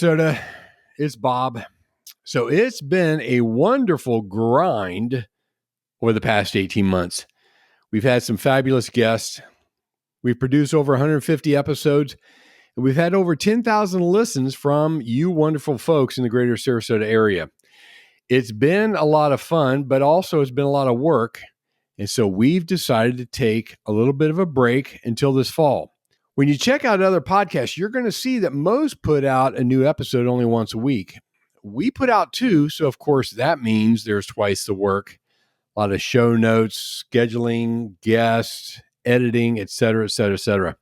Sarasota, it's Bob. So it's been a wonderful grind over the past 18 months. We've had some fabulous guests. We've produced over 150 episodes, and we've had over 10,000 listens from you wonderful folks in the greater Sarasota area. It's been a lot of fun, but also it's been a lot of work. And so we've decided to take a little bit of a break until this fall. When you check out other podcasts, you're going to see that most put out a new episode only once a week. We put out 2, so of course that means there's twice the work. A lot of show notes, scheduling, guests, editing, et cetera, et cetera, et cetera.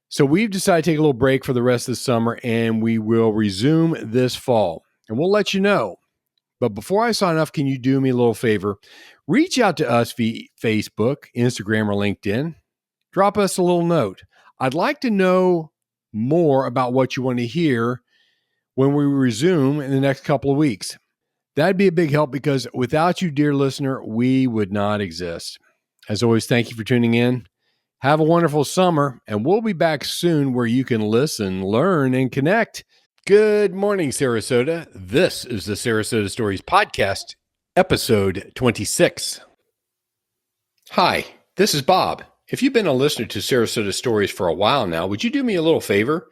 So we've decided to take a little break for the rest of the summer, and we will resume this fall. And we'll let you know. But before I sign off, can you do me a little favor? Reach out to us via Facebook, Instagram, or LinkedIn. Drop us a little note. I'd like to know more about what you want to hear when we resume in the next couple of weeks. That'd be a big help because without you, dear listener, we would not exist. As always, thank you for tuning in. Have a wonderful summer, and we'll be back soon where you can listen, learn, and connect. Good morning, Sarasota. This is the Sarasota Stories Podcast, episode 26. Hi, this is Bob. If you've been a listener to Sarasota Stories for a while now, would you do me a little favor?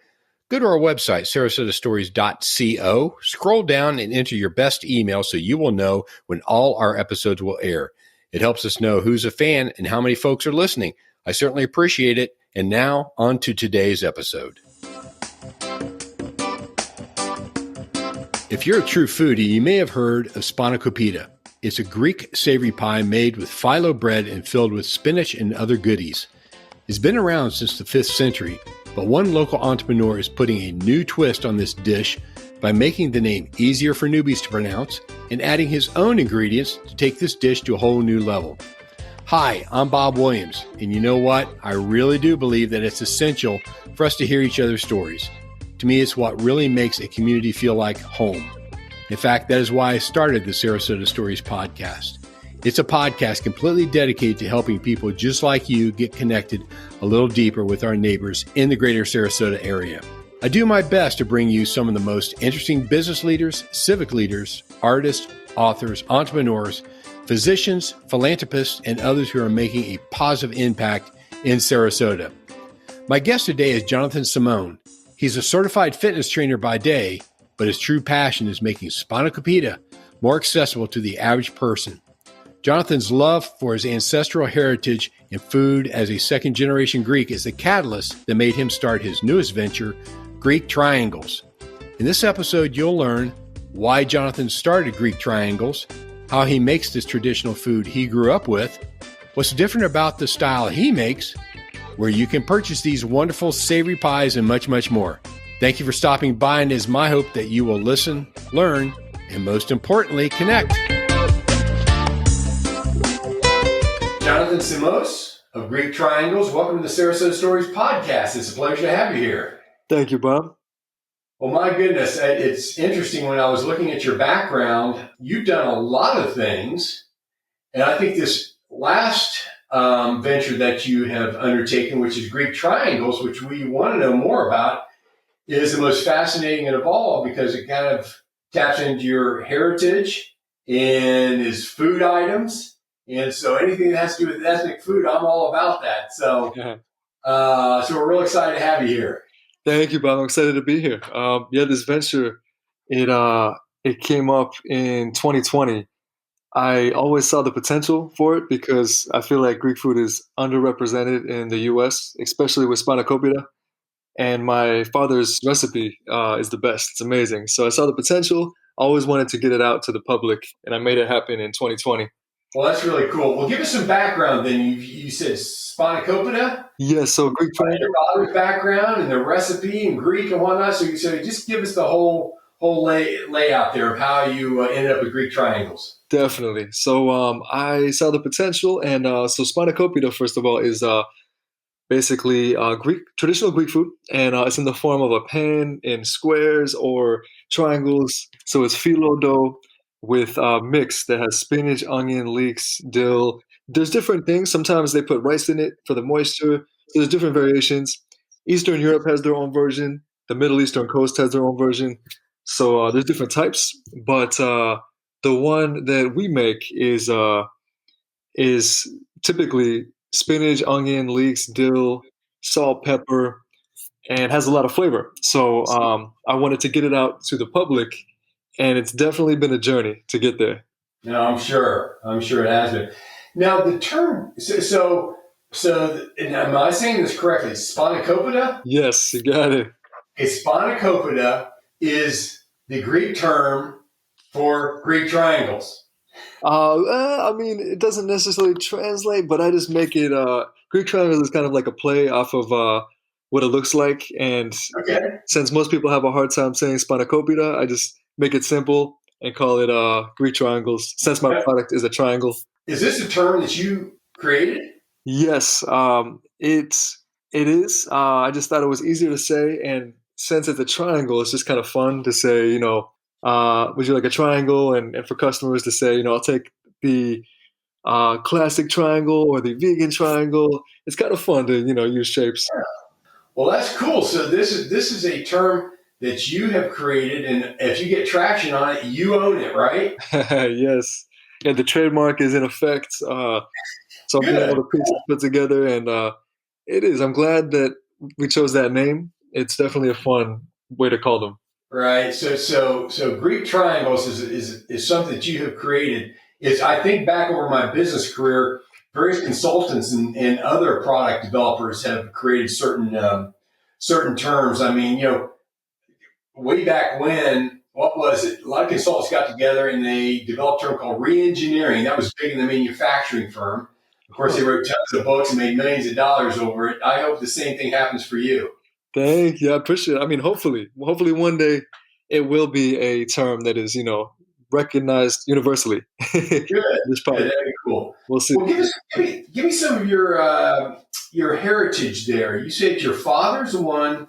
Go to our website, sarasotastories.co, scroll down and enter your best email so you will know when all our episodes will air. It helps us know who's a fan and how many folks are listening. I certainly appreciate it. And now, on to today's episode. If you're a true foodie, you may have heard of spanakopita. It's a Greek savory pie made with phyllo bread and filled with spinach and other goodies. It's been around since the 5th century, but one local entrepreneur is putting a new twist on this dish by making the name easier for newbies to pronounce and adding his own ingredients to take this dish to a whole new level. Hi, I'm Bob Williams, and you know what? I really do believe that it's essential for us to hear each other's stories. To me, it's what really makes a community feel like home. In fact, that is why I started the Sarasota Stories podcast. It's a podcast completely dedicated to helping people just like you get connected a little deeper with our neighbors in the greater Sarasota area. I do my best to bring you some of the most interesting business leaders, civic leaders, artists, authors, entrepreneurs, physicians, philanthropists, and others who are making a positive impact in Sarasota. My guest today is Jonathan Simone. He's a certified fitness trainer by day, but his true passion is making spanakopita more accessible to the average person. Jonathan's love for his ancestral heritage and food as a second-generation Greek is the catalyst that made him start his newest venture, Greek Triangles. In this episode, you'll learn why Jonathan started Greek Triangles, how he makes this traditional food he grew up with, what's different about the style he makes, where you can purchase these wonderful savory pies, and much, much more. Thank you for stopping by, and it is my hope that you will listen, learn, and most importantly, connect. Jonathan Simone of Greek Triangles, welcome to the Sarasota Stories podcast. It's a pleasure to have you here. Thank you, Bob. Well, my goodness, it's interesting. When I was looking at your background, you've done a lot of things, and I think this last venture that you have undertaken, which is Greek Triangles, which we want to know more about, is the most fascinating and of all because it kind of taps into your heritage and is food items. And so anything that has to do with ethnic food, I'm all about that. So, so we're real excited to have you here. Thank you, Bob. I'm excited to be here. This venture, it came up in 2020. I always saw the potential for it because I feel like Greek food is underrepresented in the U.S., especially with spanakopita. And my father's recipe is the best. It's amazing. So I saw the potential, always wanted to get it out to the public, and I made it happen in 2020. Well, that's really cool. Well, give us some background then. You said spanakopita? Yeah, so Greek food. Your father's background and the recipe and Greek and whatnot. So just give us the whole layout there of how you ended up with Greek Triangles. Definitely. So I saw the potential, and so spanakopita, first of all, is basically traditional Greek food, and it's in the form of a pan in squares or triangles. So it's phyllo dough with mix that has spinach, onion, leeks, dill. There's different things. Sometimes they put rice in it for the moisture. So there's different variations. Eastern Europe has their own version. The Middle Eastern coast has their own version. So there's different types, but the one that we make is typically spinach, onion, leeks, dill, salt, pepper, and has a lot of flavor. So I wanted to get it out to the public, and it's definitely been a journey to get there. No, I'm sure. I'm sure it has been. Now, the term, and am I saying this correctly? Spanakopita? Yes, you got it. A spanakopita is the Greek term for Greek triangles. I mean, it doesn't necessarily translate, but I just make it. Greek triangle is kind of like a play off of what it looks like, and Okay. since most people have a hard time saying spanakopita, I just make it simple and call it Greek triangles. Since my product is a triangle. Is this a term that you created? Yes, it is. I just thought it was easier to say, and since it's a triangle, it's just kind of fun to say. Would you like a triangle? And for customers to say, I'll take the classic triangle or the vegan triangle. It's kind of fun to use shapes. Well, that's cool. So this is a term that you have created, and if you get traction on it, you own it, right? Yes, and the trademark is in effect. So I'm getting all Good. the pieces put together, and it is. I'm glad that we chose that name. It's definitely a fun way to call them. Right. So Greek triangles is something that you have created. Is I think back over my business career, various consultants and other product developers have created certain terms. I mean, way back when, what was it? A lot of consultants got together and they developed a term called re-engineering. That was big in the manufacturing firm. Of course, they wrote tons of books and made millions of dollars over it. I hope the same thing happens for you. Thank you. I appreciate it. I mean, hopefully one day it will be a term that is, recognized universally. Good. This Good. product. That'd be cool. We'll see. Well, give me some of your heritage there. You said your father's the one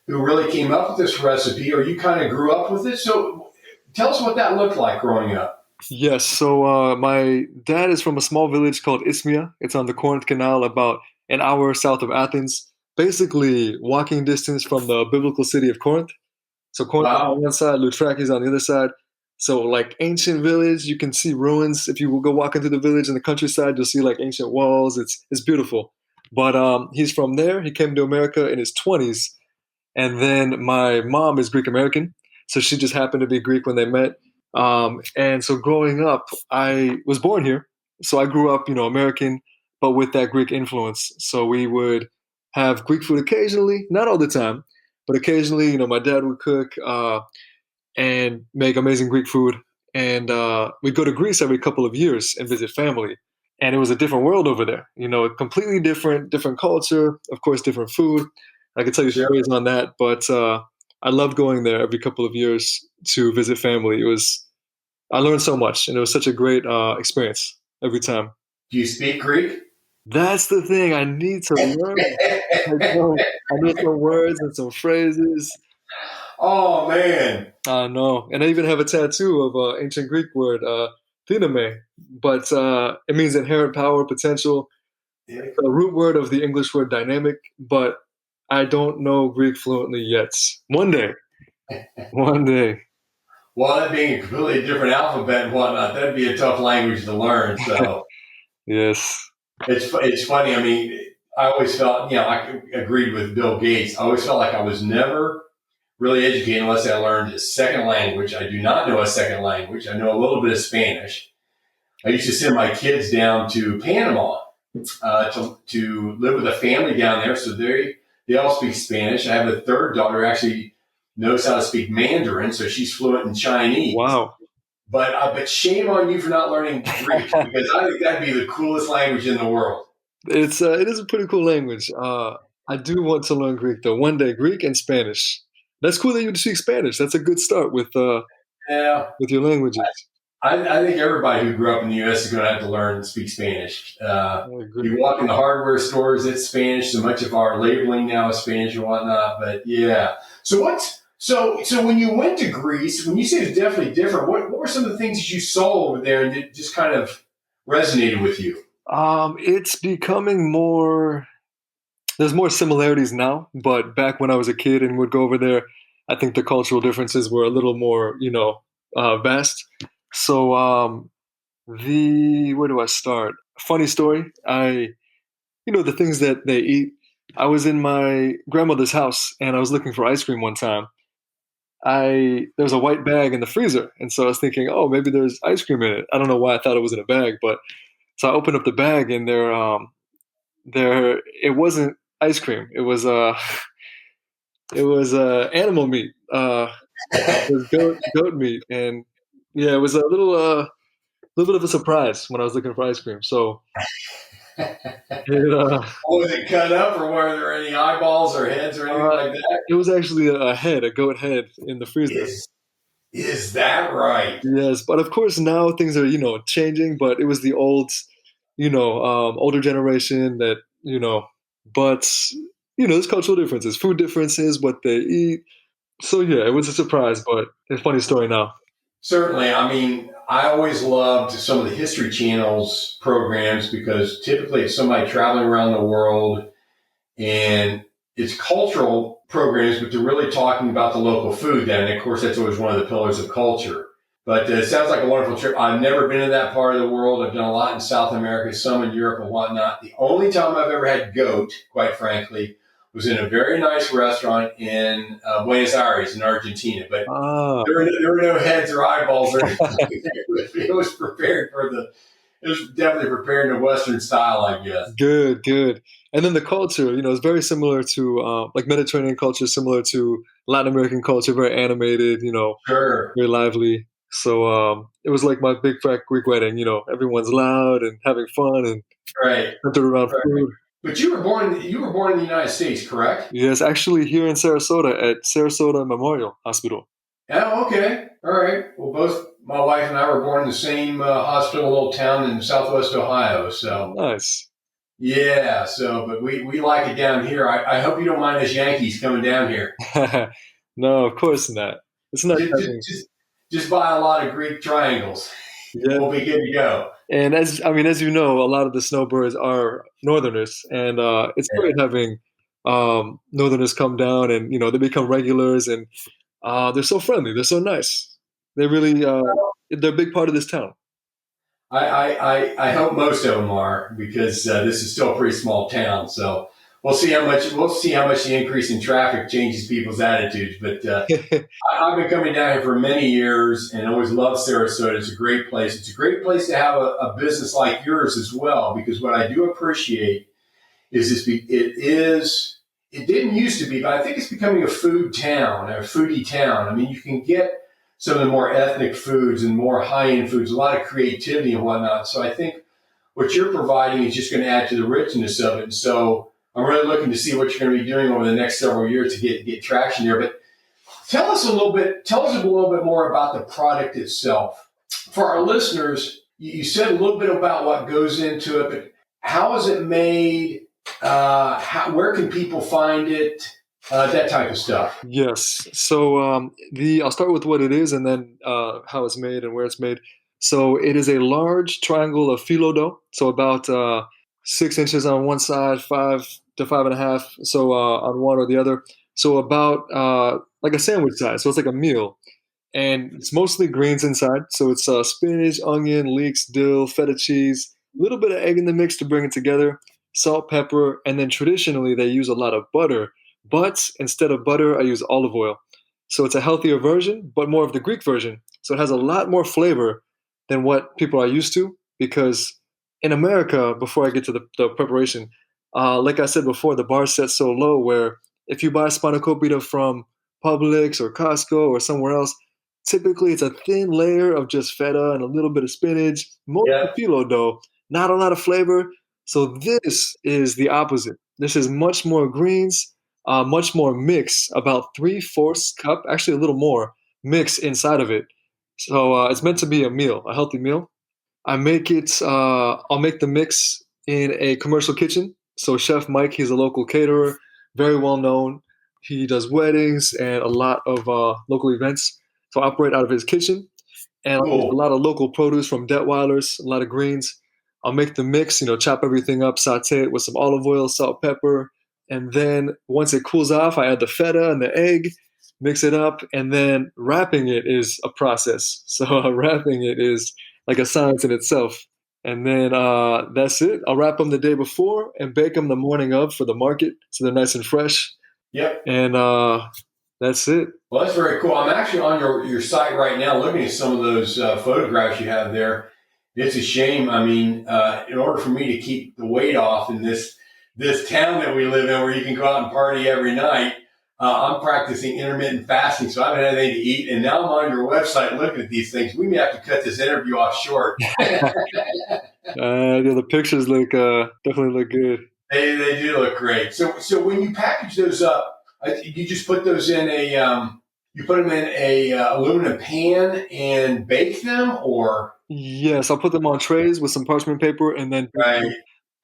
who really came up with this recipe, or you kind of grew up with it. So tell us what that looked like growing up. Yes. So my dad is from a small village called Ismia. It's on the Corinth Canal, about an hour south of Athens. Basically, walking distance from the biblical city of Corinth. So Corinth is Wow. on one side, Loutraki is on the other side. So like ancient village, you can see ruins. If you will go walk into the village in the countryside, you'll see like ancient walls. It's beautiful. But he's from there. He came to America in his 20s, and then my mom is Greek American, so she just happened to be Greek when they met. And so growing up, I was born here, so I grew up, American, but with that Greek influence. So we would have Greek food occasionally, not all the time, but occasionally. My dad would cook and make amazing Greek food, and we'd go to Greece every couple of years and visit family. And it was a different world over there, completely different culture, of course, different food. I could tell you Sure. stories on that, but I loved going there every couple of years to visit family. I learned so much, and it was such a great experience every time. Do you speak Greek? That's the thing. I need to learn. I don't. I know some words and some phrases. Oh man. I know, and I even have a tattoo of an ancient Greek word, "dyname," but it means inherent power, potential. It's a root word of the English word dynamic, but I don't know Greek fluently yet. One day, one day. Well, that being a completely different alphabet and whatnot, that'd be a tough language to learn. So Yes. it's funny. I mean, I always felt, I agreed with Bill Gates. I always felt like I was never really educated unless I learned a second language. I do not know a second language. I know a little bit of Spanish. I used to send my kids down to Panama to live with a family down there. So they all speak Spanish. I have a third daughter who actually knows how to speak Mandarin, so she's fluent in Chinese. Wow. But shame on you for not learning Greek because I think that'd be the coolest language in the world. It is a pretty cool language. I do want to learn Greek though. One day, Greek and Spanish. That's cool that you speak Spanish. That's a good start Yeah, with your languages. I think everybody who grew up in the U.S. is going to have to learn to speak Spanish. I agree. You walk in the hardware stores, it's Spanish. So much of our labeling now is Spanish and whatnot. But yeah. So when you went to Greece, when you say it's definitely different, what were some of the things that you saw over there and that just kind of resonated with you? It's becoming more. There's more similarities now, but back when I was a kid and would go over there, I think the cultural differences were a little more, vast. So, the where do I start? Funny story. The things that they eat. I was in my grandmother's house and I was looking for ice cream one time. There was a white bag in the freezer, and so I was thinking, oh, maybe there's ice cream in it. I don't know why I thought it was in a bag, but so I opened up the bag and there it wasn't ice cream. It was animal meat. It was goat meat, and yeah, it was a little bit of a surprise when I was looking for ice cream. So it Was it cut up, or were there any eyeballs or heads or anything uh, like that? it was actually a goat head in the freezer. Is is that right? Yes, but of course now things are changing. But it was the older generation that but there's cultural differences, food differences, what they eat. So yeah, it was a surprise, but it's a funny story now. Certainly. I mean, I always loved some of the History Channel's programs because typically it's somebody traveling around the world and it's cultural programs, but they're really talking about the local food then. And of course, that's always one of the pillars of culture. But it sounds like a wonderful trip. I've never been to that part of the world. I've done a lot in South America, some in Europe and whatnot. The only time I've ever had goat, quite frankly, was in a very nice restaurant in Buenos Aires in Argentina. But Ah, there were no heads or eyeballs or anything. It was prepared for it was definitely prepared in a Western style, I guess. good, good. And then the culture, is very similar to like Mediterranean culture, similar to Latin American culture, very animated, Sure. very lively. So it was like my big fat Greek wedding. Everyone's loud and having fun and Right. centered around Right. food. But you were born in the United States, correct? Yes, actually here in Sarasota at Sarasota Memorial Hospital. Oh, okay. All right. Well, both my wife and I were born in the same hospital, little town in Southwest Ohio. Oh, So nice. yeah. So, but we like it down here. I hope you don't mind us Yankees coming down here. No, of course not. It's not Just, just, having. just, just buy a lot of Greek triangles. Yeah. We'll be good to go. And as you know, a lot of the snowbirds are northerners, and it's great having northerners come down, and they become regulars, and they're so friendly, they're so nice. They really they're a big part of this town. I hope most of them are because this is still a pretty small town. So we'll see how much the increase in traffic changes people's attitudes. But I've been coming down here for many years and always loved Sarasota. It's a great place. It's a great place to have a business like yours as well. Because what I do appreciate is it didn't used to be, but I think it's becoming a food town, a foodie town. I mean, you can get some of the more ethnic foods and more high-end foods, a lot of creativity and whatnot. So I think what you're providing is just going to add to the richness of it. And so I'm really looking to see what you're going to be doing over the next several years to get traction there. But tell us a little bit more about the product itself. For our listeners, you said a little bit about what goes into it, but how is it made? Where can people find it? That type of stuff. Yes. So the I'll start with what it is, and then how it's made and where it's made. So it is a large triangle of phyllo dough, so about 6 inches on one side, 5 to 5.5, so on one or the other. So about like a sandwich size. So it's like a meal, and it's mostly greens inside. So it's spinach, onion, leeks, dill, feta cheese, a little bit of egg in the mix to bring it together, salt, pepper, and then traditionally they use a lot of butter. But instead of butter, I use olive oil. So it's a healthier version, but more of the Greek version. So it has a lot more flavor than what people are used to. Because in America, before I get to the preparation, like I said before, the bar set so low where if you buy spanakopita from Publix or Costco or somewhere else, typically it's a thin layer of just feta and a little bit of spinach, mostly Yeah. phyllo dough, not a lot of flavor. So this is the opposite. This is much more greens, much more mix, about 3/4 cup, actually a little more mix inside of it. So it's meant to be a meal, a healthy meal. I'll make the mix in a commercial kitchen. So Chef Mike, he's a local caterer, very well known. He does weddings and a lot of local events. So I operate out of his kitchen, and I'll use a Cool. lot of local produce from Detweiler's, a lot of greens. I'll make the mix, chop everything up, saute it with some olive oil, salt, pepper, and then once it cools off, I add the feta and the egg. mix it up, and then wrapping it is a process. So wrapping it is like a science in itself. And then that's it. I'll wrap them the day before and bake them the morning of for the market, so they're nice and fresh. Yep. And that's it. Well, that's very cool. I'm actually on your site right now looking at some of those photographs you have there. It's a shame. I mean, in order for me to keep the weight off in this town that we live in, where you can go out and party every night, I'm practicing intermittent fasting, so I haven't had anything to eat. And now I'm on your website looking at these things. We may have to cut this interview off short. Yeah, the pictures look definitely look good. They do look great. So when you package those up, you just put those in you put them in a aluminum pan and bake them, or Yes, I'll put them on trays with some parchment paper, and then right?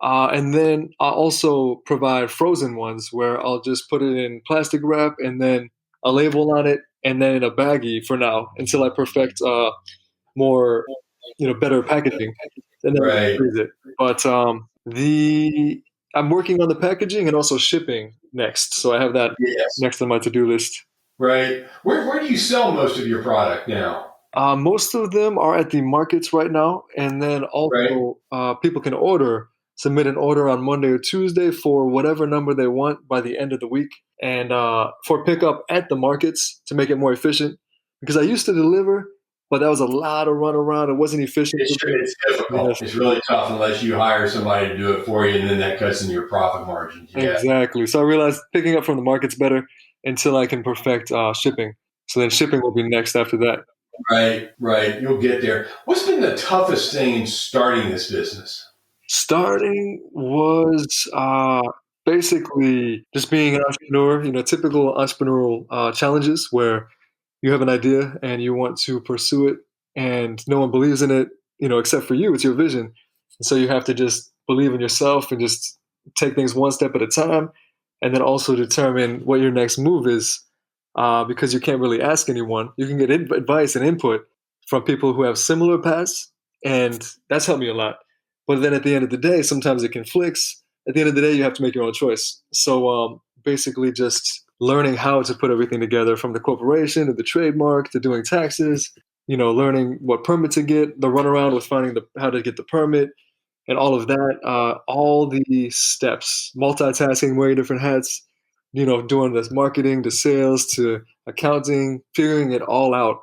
and then I'll also provide frozen ones where I'll just put it in plastic wrap and then a label on it, and then in a baggie for now until I perfect more, better packaging, and then we Right. freeze it. But the I'm working on the packaging and also shipping next, so I have that Yes. next on my to-do list. Right. Where do you sell most of your product now? Most of them are at the markets right now, and then Right. also people can submit an order on Monday or Tuesday for whatever number they want by the end of the week, and for pickup at the markets to make it more efficient. Because I used to deliver, but that was a lot of run around. It wasn't efficient for me. It's difficult. Yes, It's really tough unless you hire somebody to do it for you, and then that cuts into your profit margins. Yeah. exactly. So I realized picking up from the market's better until I can perfect shipping. So then shipping will be next after that. Right. Right. You'll get there. What's been the toughest thing in starting this business? Starting was basically just being an entrepreneur, typical entrepreneurial challenges where you have an idea and you want to pursue it and no one believes in it, except for you. It's your vision. And so you have to just believe in yourself and just take things one step at a time, and then also determine what your next move is, because you can't really ask anyone. You can get advice and input from people who have similar paths, and that's helped me a lot. But then at the end of the day, sometimes it conflicts. At the end of the day, you have to make your own choice. So basically, just learning how to put everything together, from the corporation to the trademark to doing taxes, learning what permit to get, the runaround with finding how to get the permit, and all of that, all the steps, multitasking, wearing different hats, doing this marketing to sales to accounting, figuring it all out.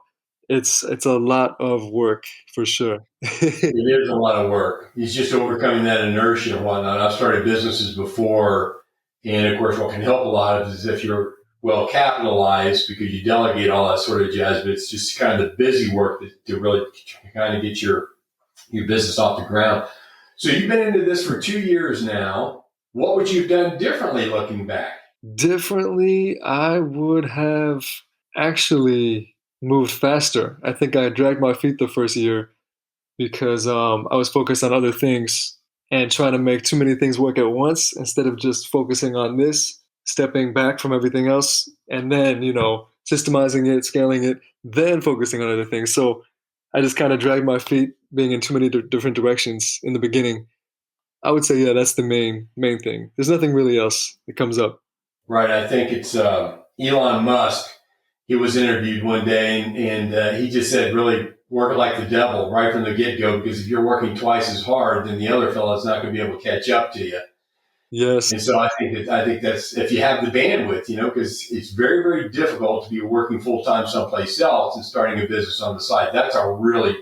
It's a lot of work for sure. It is a lot of work. It's just overcoming that inertia and whatnot. I've started businesses before, and of course, what can help a lot is if you're well capitalized because you delegate all that sort of jazz. But it's just kind of the busy work to really kind of get your business off the ground. So you've been into this for 2 years now. What would you have done differently looking back? Differently, I would have actually moved faster. I think I dragged my feet the first year because I was focused on other things and trying to make too many things work at once instead of just focusing on this, stepping back from everything else, and then, systemizing it, scaling it, then focusing on other things. So I just kind of dragged my feet being in too many different directions in the beginning. I would say, yeah, that's the main thing. There's nothing really else that comes up. Right. I think it's Elon Musk. He was interviewed one day, and he just said, really work like the devil right from the get-go, because if you're working twice as hard, then the other fellow's not going to be able to catch up to you. Yes. And so I think that's if you have the bandwidth, because it's very, very difficult to be working full-time someplace else and starting a business on the side. That's a really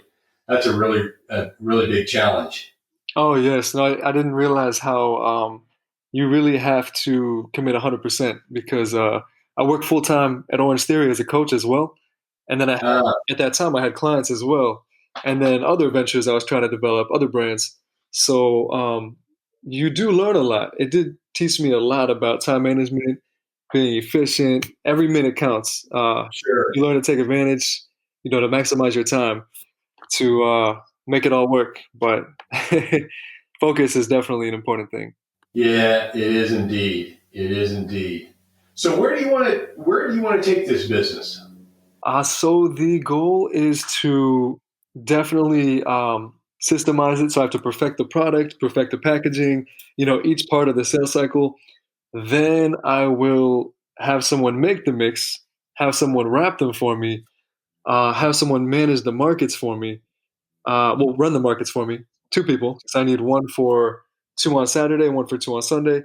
big challenge. Oh, yes. No, I didn't realize how you really have to commit 100%, because I work full time at Orange Theory as a coach as well. And then at that time, I had clients as well. And then other ventures I was trying to develop, other brands. So you do learn a lot. It did teach me a lot about time management, being efficient. Every minute counts. Sure. You learn to take advantage, to maximize your time to make it all work. But focus is definitely an important thing. Yeah, it is indeed. It is indeed. So where do you want to take this business? So the goal is to definitely systemize it. So I have to perfect the product, perfect the packaging, each part of the sales cycle. Then I will have someone make the mix have someone wrap them for me, have someone manage the markets for me, run the markets for me. Two people, because I need one for two on Saturday, one for two on Sunday.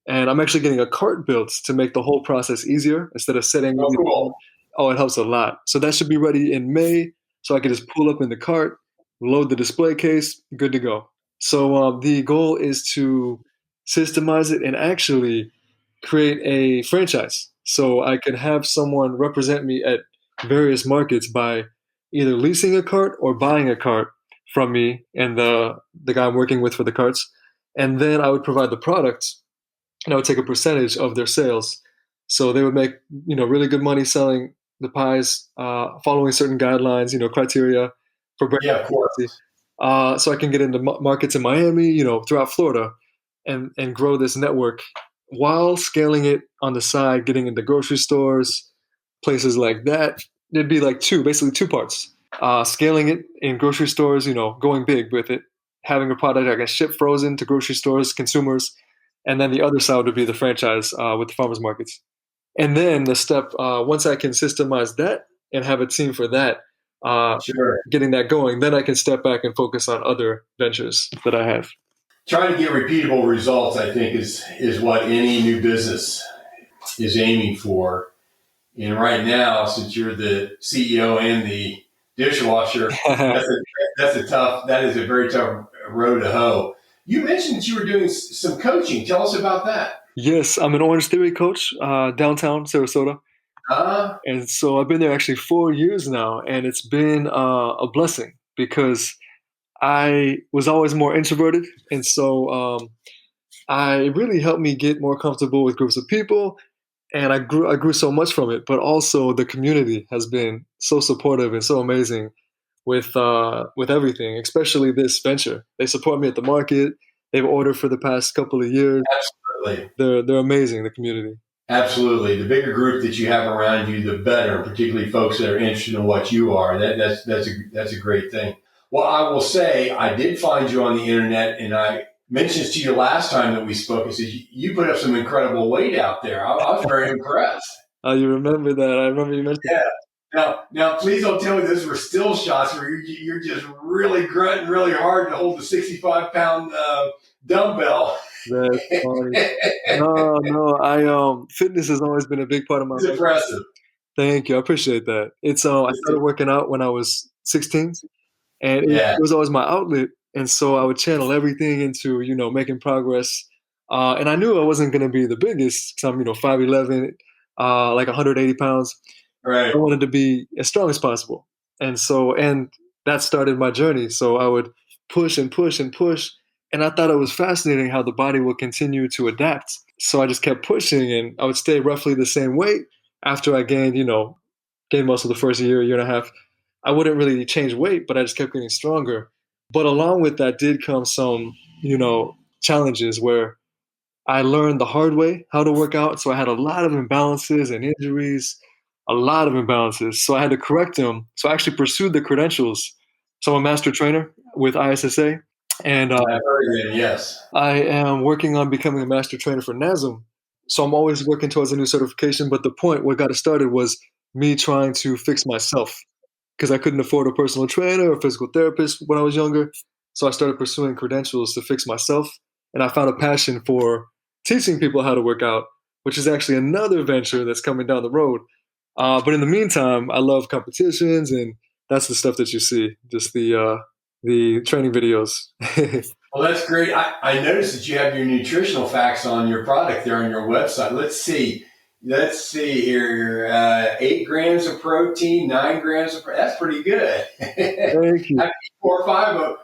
And I'm actually getting a cart built to make the whole process easier instead of setting Oh, everything up. cool. Oh, it helps a lot. So that should be ready in May. So I can just pull up in the cart, load the display case, good to go. So the goal is to systemize it and actually create a franchise. So I could have someone represent me at various markets by either leasing a cart or buying a cart from me and the guy I'm working with for the carts. And then I would provide the products and I would take a percentage of their sales. So they would make really good money selling the pies, following certain guidelines, criteria for brand Yeah, of course. efficacy. So I can get into markets in Miami, throughout Florida, and grow this network while scaling it on the side, getting into grocery stores, places like that. It'd be like basically two parts. Scaling it in grocery stores, going big with it, having a product I can ship frozen to grocery stores, consumers, and then the other side would be the franchise with the farmers markets. And then the step once I can systemize that and have a team for that, Sure. getting that going, then I can step back and focus on other ventures that I have. Trying to get repeatable results, I think, is what any new business is aiming for. And right now, since you're the CEO and the dishwasher, that is a very tough road to hoe. You mentioned that you were doing some coaching. Tell us about that. Yes, I'm an Orange Theory coach, downtown Sarasota. Uh, And so I've been there actually 4 years now, and it's been a blessing because I was always more introverted. And so I really helped me get more comfortable with groups of people, and I grew so much from it. But also the community has been so supportive and so amazing with everything, especially this venture. They support me at the market. They've ordered for the past couple of years. absolutely. They're amazing. The community. Absolutely. The bigger group that you have around you, the better, particularly folks that are interested in what you are. That's a great thing. Well, I will say I did find you on the internet, and I mentioned this to you last time that we spoke. I said, you put up some incredible weight out there. I was very impressed. You remember that? I remember you mentioned. Yeah. Now, please don't tell me those were still shots where you're just really grunting really hard to hold the 65-pound dumbbell. That's funny. No, no. Fitness has always been a big part of my It's life. impressive. Thank you. I appreciate that. I started working out when I was 16, and it Yeah. was always my outlet. And so I would channel everything into making progress. And I knew I wasn't going to be the biggest because I'm 5'11", like 180 pounds. Right. I wanted to be as strong as possible. And that started my journey. So I would push and push and push. And I thought it was fascinating how the body will continue to adapt. So I just kept pushing and I would stay roughly the same weight after I gained muscle the first year and a half. I wouldn't really change weight, but I just kept getting stronger. But along with that did come some, challenges where I learned the hard way how to work out. So I had a lot of imbalances and injuries, a lot of imbalances. So I had to correct them. So I actually pursued the credentials. So I'm a master trainer with ISSA. And I've heard of it, yes. I am working on becoming a master trainer for NASM. So I'm always working towards a new certification. But the point, what got it started was me trying to fix myself because I couldn't afford a personal trainer or a physical therapist when I was younger. So I started pursuing credentials to fix myself. And I found a passion for teaching people how to work out, which is actually another venture that's coming down the road. But in the meantime, I love competitions, and that's the stuff that you see, just the training videos. Well, that's great. I noticed that you have your nutritional facts on your product there on your website. Let's see. Here. 8 grams of protein, 9 grams of protein. That's pretty good. Thank you. Have to eat 4 or 5 of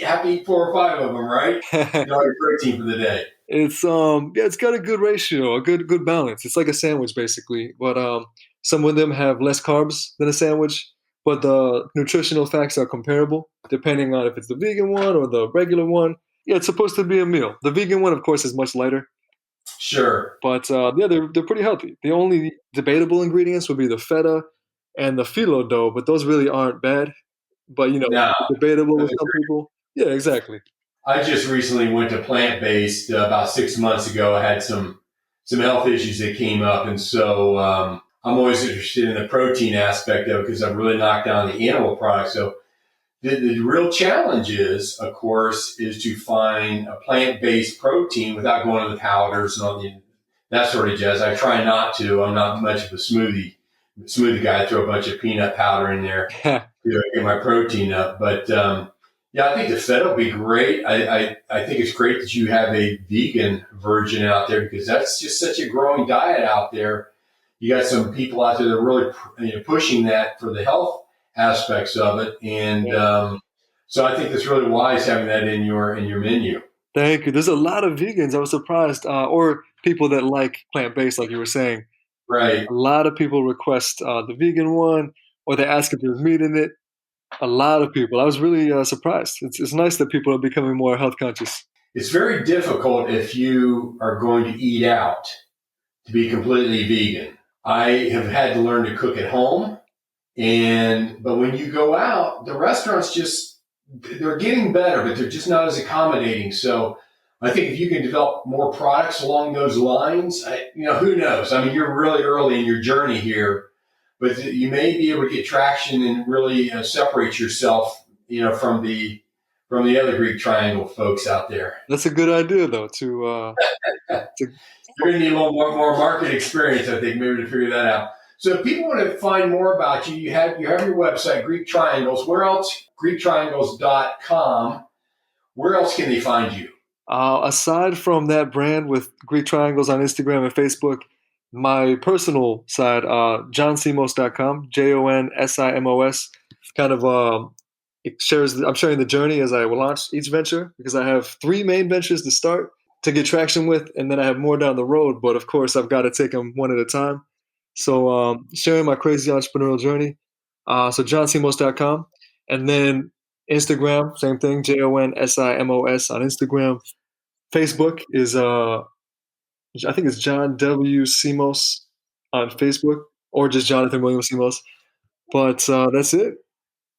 have to eat 4 or 5 of them, right? Get all your protein for the day. It's got a good ratio, a good balance. It's like a sandwich basically, but some of them have less carbs than a sandwich, but the nutritional facts are comparable depending on if it's the vegan one or the regular one. Yeah, it's supposed to be a meal. The vegan one, of course, is much lighter, Sure. but yeah, they're pretty healthy. The only debatable ingredients would be the feta and the phyllo dough, but those really aren't bad. But No, debatable those with are some great. people. Yeah, exactly. I just recently went to plant-based about 6 months ago. I had some health issues that came up, and so I'm always interested in the protein aspect of it because I've really knocked down the animal products. So the real challenge is, of course, is to find a plant-based protein without going to the powders and all that sort of jazz. I try not to. I'm not much of a smoothie guy. I throw a bunch of peanut powder in there to get my protein up. But yeah, I think the feta will be great. I think it's great that you have a vegan version out there because that's just such a growing diet out there. You got some people out there that are really pushing that for the health aspects of it, and so I think it's really wise having that in your menu. Thank you. There's a lot of vegans. I was surprised, or people that like plant-based, like you were saying. Right. A lot of people request the vegan one, or they ask if there's meat in it. A lot of people. I was really surprised. It's nice that people are becoming more health conscious. It's very difficult if you are going to eat out to be completely vegan. I have had to learn to cook at home, but when you go out, the restaurants they're getting better, but they're just not as accommodating. So I think if you can develop more products along those lines, who knows? I mean, you're really early in your journey here, but you may be able to get traction and really separate yourself, from the other Greek Triangle folks out there. That's a good idea, though. To You're going to need a little more market experience, I think, maybe to figure that out. So if people want to find more about you, you have your website, Greek Triangles. Where else? GreekTriangles.com. Where else can they find you? Aside from that brand with Greek Triangles on Instagram and Facebook, my personal side, johnsimos.com, JONSIMOS, kind of I'm sharing the journey as I will launch each venture because I have 3 main ventures to start to get traction with, and then I have more down the road. But of course, I've got to take them one at a time. So sharing my crazy entrepreneurial journey. So johnsimos.com, and then Instagram, same thing, JONSIMOS on Instagram. Facebook is I think it's John W. Simos on Facebook, or just Jonathan William Simos. But that's it.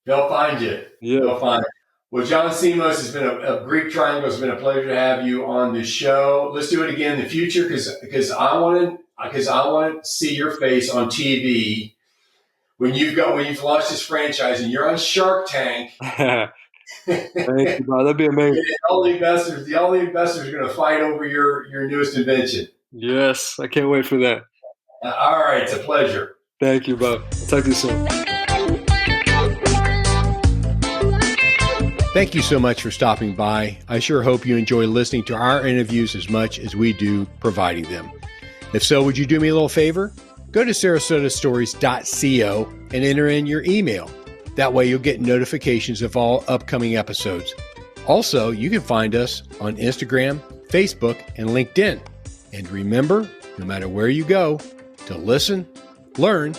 They'll find you. Yeah. They'll find you. Well, John Simos, has been a Greek Triangle. It's been a pleasure to have you on the show. Let's do it again in the future because I want to see your face on TV when you've launched this franchise and you're on Shark Tank. Thank you, bro. That'd be amazing. All the investors are going to fight over your newest invention. Yes, I can't wait for that. All right, it's a pleasure. Thank you, bro. I'll talk to you soon. Thank you so much for stopping by. I sure hope you enjoy listening to our interviews as much as we do providing them. If so, would you do me a little favor? Go to sarasotastories.co and enter in your email. That way you'll get notifications of all upcoming episodes. Also, you can find us on Instagram, Facebook, and LinkedIn. And remember, no matter where you go, to listen, learn,